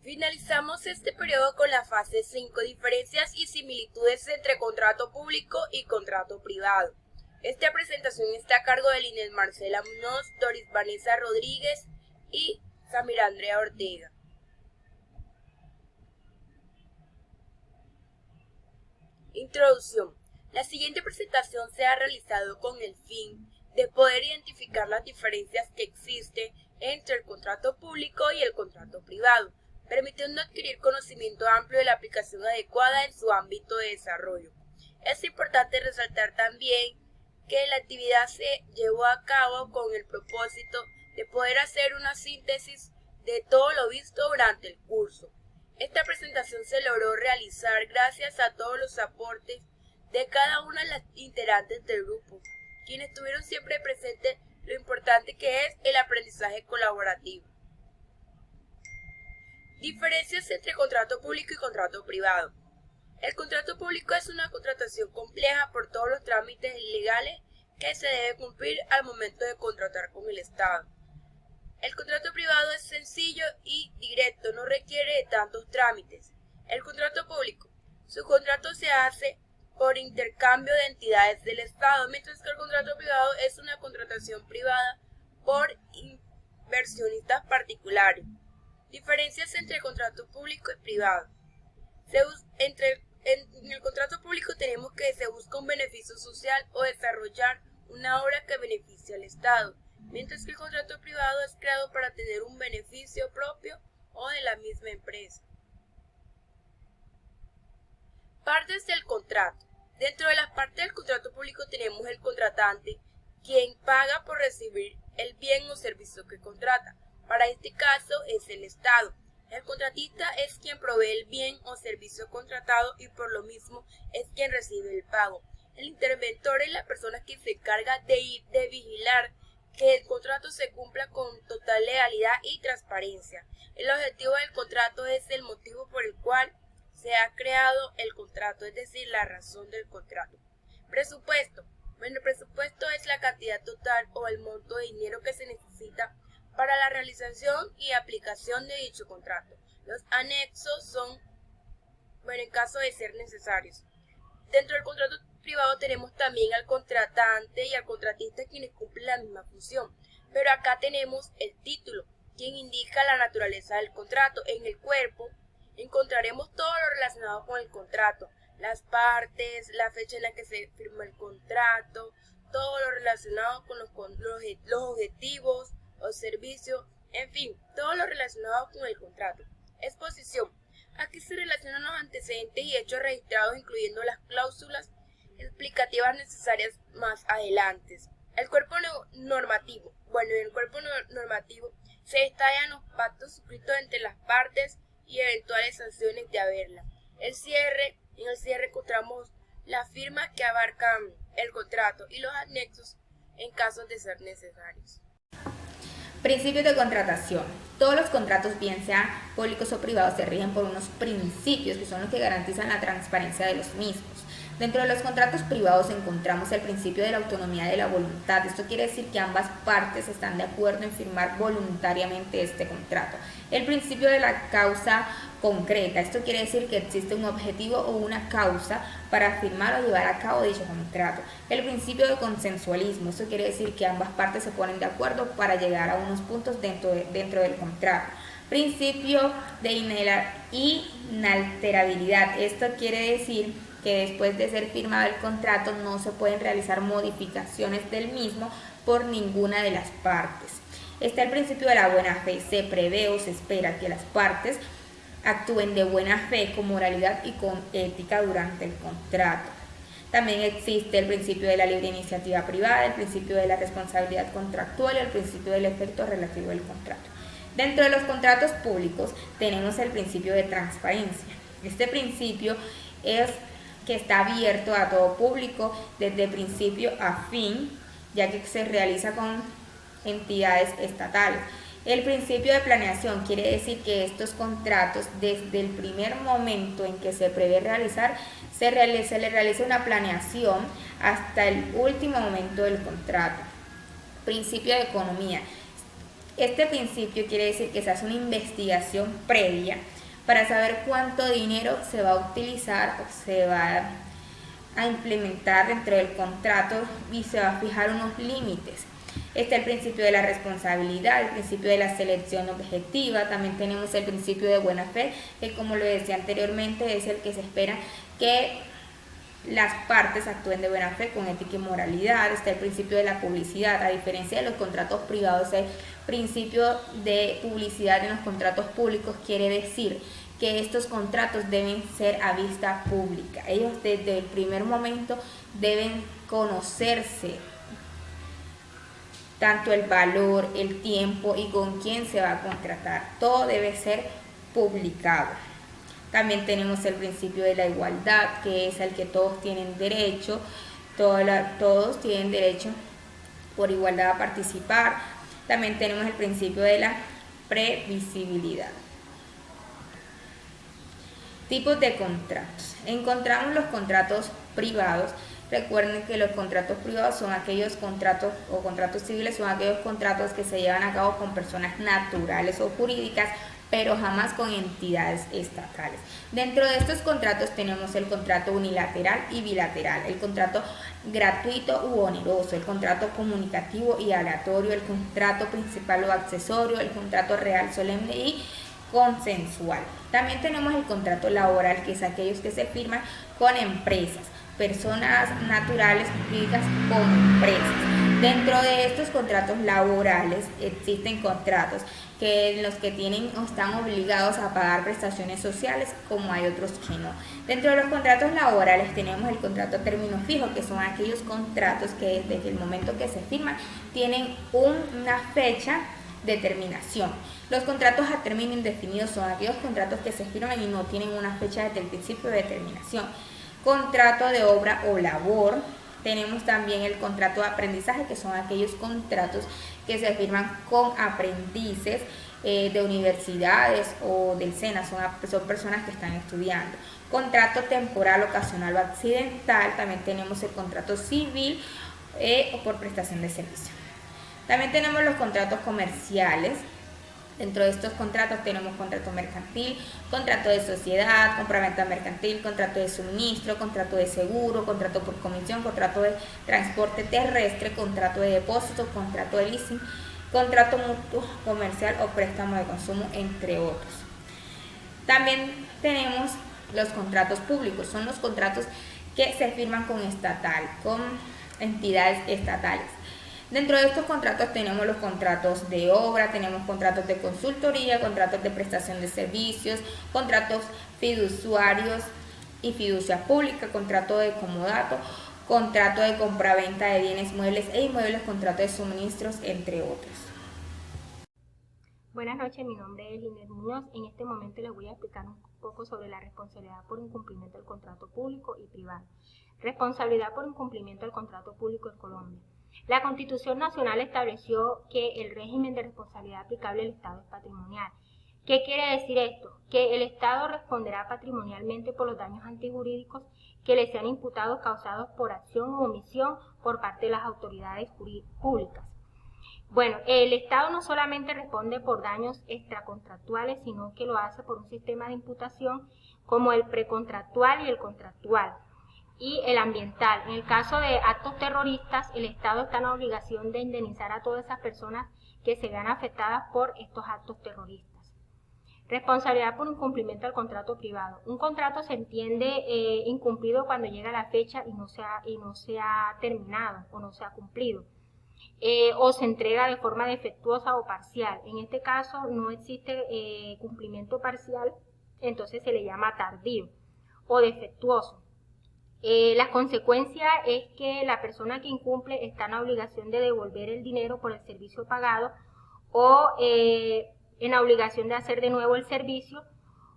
Finalizamos este periodo con la fase 5, diferencias y similitudes entre contrato público y contrato privado. Esta presentación está a cargo de Linel Marcela Muñoz, Doris Vanessa Rodríguez y Samira Andrea Ortega. Introducción. La siguiente presentación se ha realizado con el fin de poder identificar las diferencias que existen entre el contrato público y el contrato privado, permitiendo adquirir conocimiento amplio de la aplicación adecuada en su ámbito de desarrollo. Es importante resaltar también que la actividad se llevó a cabo con el propósito de poder hacer una síntesis de todo lo visto durante el curso. Esta presentación se logró realizar gracias a todos los aportes de cada una de las integrantes del grupo, quienes tuvieron siempre presente lo importante que es el aprendizaje colaborativo. Diferencias entre contrato público y contrato privado. El contrato público es una contratación compleja por todos los trámites legales que se debe cumplir al momento de contratar con el Estado. El contrato privado es sencillo y directo, no requiere de tantos trámites. El contrato público. Su contrato se hace por intercambio de entidades del Estado, mientras que el contrato privado es una contratación privada por inversionistas particulares. Diferencias entre contrato público y privado. En el contrato público tenemos que se busca un beneficio social o desarrollar una obra que beneficie al Estado, mientras que el contrato privado es creado para tener un beneficio propio o de la misma empresa. Partes del contrato. Dentro de las partes del contrato público tenemos el contratante, quien paga por recibir el bien o servicio que contrata. Para este caso es el Estado. El contratista es quien provee el bien o servicio contratado y por lo mismo es quien recibe el pago. El interventor es la persona que se encarga de vigilar que el contrato se cumpla con total legalidad y transparencia. El objetivo del contrato es el motivo por el cual se ha creado el contrato, es decir, la razón del contrato. Presupuesto. Bueno, el presupuesto es la cantidad total o el monto de dinero que se necesita para la realización y aplicación de dicho contrato. Los anexos son, en caso de ser necesarios. Dentro del contrato privado tenemos también al contratante y al contratista quienes cumplen la misma función. Pero acá tenemos el título, quien indica la naturaleza del contrato. En el cuerpo encontraremos todo lo relacionado con el contrato, las partes, la fecha en la que se firmó el contrato, todo lo relacionado con los objetivos o servicios, en fin, todo lo relacionado con el contrato. Exposición. Aquí se relacionan los antecedentes y hechos registrados, incluyendo las cláusulas explicativas necesarias más adelante. El cuerpo normativo. Bueno, en el cuerpo normativo se detallan los pactos suscritos entre las partes y eventuales sanciones de haberla. En el cierre encontramos las firmas que abarcan el contrato y los anexos en caso de ser necesarios. Principios de contratación. Todos los contratos, bien sean públicos o privados, se rigen por unos principios que son los que garantizan la transparencia de los mismos. Dentro de los contratos privados encontramos el principio de la autonomía de la voluntad. Esto quiere decir que ambas partes están de acuerdo en firmar voluntariamente este contrato. El principio de la causa concreta. Esto quiere decir que existe un objetivo o una causa para firmar o llevar a cabo dicho contrato. El principio de consensualismo. Esto quiere decir que ambas partes se ponen de acuerdo para llegar a unos puntos dentro del contrato. Principio de inalterabilidad. Esto quiere decir que después de ser firmado el contrato no se pueden realizar modificaciones del mismo por ninguna de las partes. Está el principio de la buena fe. Se prevé o se espera que las partes actúen de buena fe, con moralidad y con ética durante el contrato. También existe el principio de la libre iniciativa privada, el principio de la responsabilidad contractual y el principio del efecto relativo del contrato. Dentro de los contratos públicos tenemos el principio de transparencia. Este principio es que está abierto a todo público desde principio a fin, ya que se realiza con entidades estatales. El principio de planeación quiere decir que estos contratos, desde el primer momento en que se prevé realizar, se le realiza una planeación hasta el último momento del contrato. Principio de economía. Este principio quiere decir que se hace una investigación previa para saber cuánto dinero se va a utilizar o se va a implementar dentro del contrato y se va a fijar unos límites. Está el principio de la responsabilidad, el principio de la selección objetiva, también tenemos el principio de buena fe, que como lo decía anteriormente es el que se espera que las partes actúen de buena fe, con ética y moralidad. Está el principio de la publicidad, a diferencia de los contratos privados, el principio de publicidad en los contratos públicos quiere decir que estos contratos deben ser a vista pública. Ellos desde el primer momento deben conocerse tanto el valor, el tiempo y con quién se va a contratar. Todo debe ser publicado. También tenemos el principio de la igualdad, que es el que todos tienen derecho, todos tienen derecho por igualdad a participar. También tenemos el principio de la previsibilidad. Tipos de contratos. Encontramos los contratos privados. Recuerden que los contratos privados son aquellos contratos o contratos civiles, son aquellos contratos que se llevan a cabo con personas naturales o jurídicas, pero jamás con entidades estatales. Dentro de estos contratos tenemos el contrato unilateral y bilateral, el contrato gratuito u oneroso, el contrato comunicativo y aleatorio, el contrato principal o accesorio, el contrato real, solemne y consensual. También tenemos el contrato laboral, que es aquellos que se firman con empresas, personas naturales jurídicas con empresas. Dentro de estos contratos laborales existen contratos en los que tienen o están obligados a pagar prestaciones sociales, como hay otros que no. Dentro de los contratos laborales tenemos el contrato a término fijo, que son aquellos contratos que desde el momento que se firman tienen una fecha de terminación. Los contratos a término indefinido son aquellos contratos que se firman y no tienen una fecha desde el principio de terminación. Contrato de obra o labor. Tenemos también el contrato de aprendizaje, que son aquellos contratos que se firman con aprendices de universidades o del SENA, son personas que están estudiando. Contrato temporal, ocasional o accidental. También tenemos el contrato civil o por prestación de servicio. También tenemos los contratos comerciales. Dentro de estos contratos tenemos contrato mercantil, contrato de sociedad, compraventa mercantil, contrato de suministro, contrato de seguro, contrato por comisión, contrato de transporte terrestre, contrato de depósito, contrato de leasing, contrato mutuo comercial o préstamo de consumo, entre otros. También tenemos los contratos públicos, son los contratos que se firman con entidades estatales. Dentro de estos contratos tenemos los contratos de obra, tenemos contratos de consultoría, contratos de prestación de servicios, contratos fiduciarios y fiducia pública, contrato de comodato, contrato de compraventa de bienes muebles e inmuebles, contrato de suministros, entre otros. Buenas noches, mi nombre es Inés Muñoz. En este momento les voy a explicar un poco sobre la responsabilidad por incumplimiento del contrato público y privado. Responsabilidad por incumplimiento del contrato público en Colombia. La Constitución Nacional estableció que el régimen de responsabilidad aplicable al Estado es patrimonial. ¿Qué quiere decir esto? Que el Estado responderá patrimonialmente por los daños antijurídicos que le sean imputados causados por acción u omisión por parte de las autoridades públicas. Bueno, el Estado no solamente responde por daños extracontractuales, sino que lo hace por un sistema de imputación como el precontractual y el contractual, y el ambiental. En el caso de actos terroristas, el Estado está en la obligación de indemnizar a todas esas personas que se vean afectadas por estos actos terroristas. Responsabilidad por incumplimiento del contrato privado. Un contrato se entiende incumplido cuando llega la fecha y no se ha terminado o no se ha cumplido. O se entrega de forma defectuosa o parcial. En este caso no existe cumplimiento parcial, entonces se le llama tardío o defectuoso. La consecuencia es que la persona que incumple está en la obligación de devolver el dinero por el servicio pagado o en la obligación de hacer de nuevo el servicio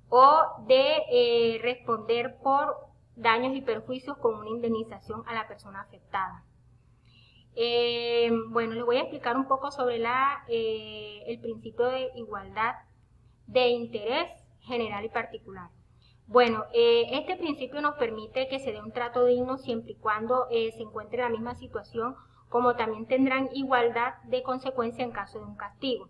o de responder por daños y perjuicios con una indemnización a la persona afectada. Bueno, les voy a explicar un poco sobre el principio de igualdad de interés general y particular. Bueno, este principio nos permite que se dé un trato digno siempre y cuando se encuentre en la misma situación, como también tendrán igualdad de consecuencia en caso de un castigo.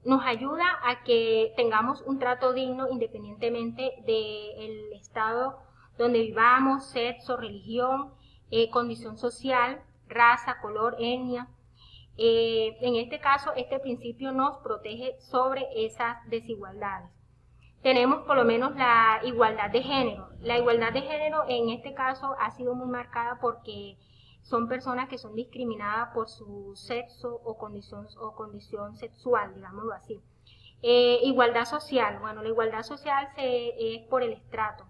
nos ayuda a que tengamos un trato digno independientemente del estado donde vivamos, sexo, religión, condición social, raza, color, etnia. En este caso, este principio nos protege sobre esas desigualdades. Tenemos por lo menos la igualdad de género. La igualdad de género en este caso ha sido muy marcada porque son personas que son discriminadas por su sexo o condición sexual, digámoslo así. Igualdad social. Bueno, la igualdad social es por el estrato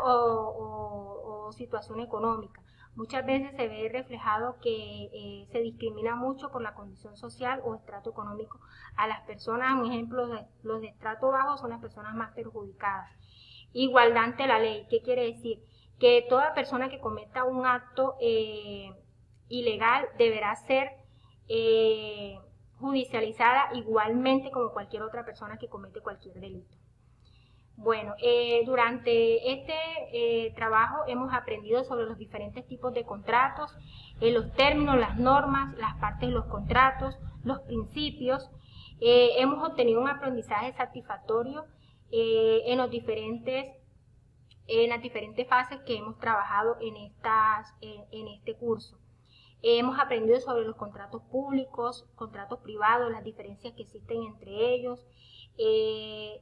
o situación económica. Muchas veces se ve reflejado que se discrimina mucho por la condición social o estrato económico a las personas. Un ejemplo, los de estrato bajo son las personas más perjudicadas. Igualdad ante la ley. ¿Qué quiere decir? Que toda persona que cometa un acto ilegal deberá ser judicializada igualmente como cualquier otra persona que comete cualquier delito. Bueno, durante este trabajo hemos aprendido sobre los diferentes tipos de contratos, los términos, las normas, las partes de los contratos, los principios. Hemos obtenido un aprendizaje satisfactorio en las diferentes fases que hemos trabajado en este curso. Hemos aprendido sobre los contratos públicos, contratos privados, las diferencias que existen entre ellos.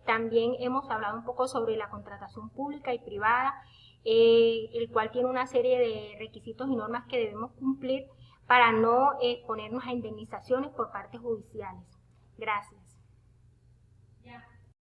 También hemos hablado un poco sobre la contratación pública y privada, el cual tiene una serie de requisitos y normas que debemos cumplir para no exponernos a indemnizaciones por partes judiciales. Gracias.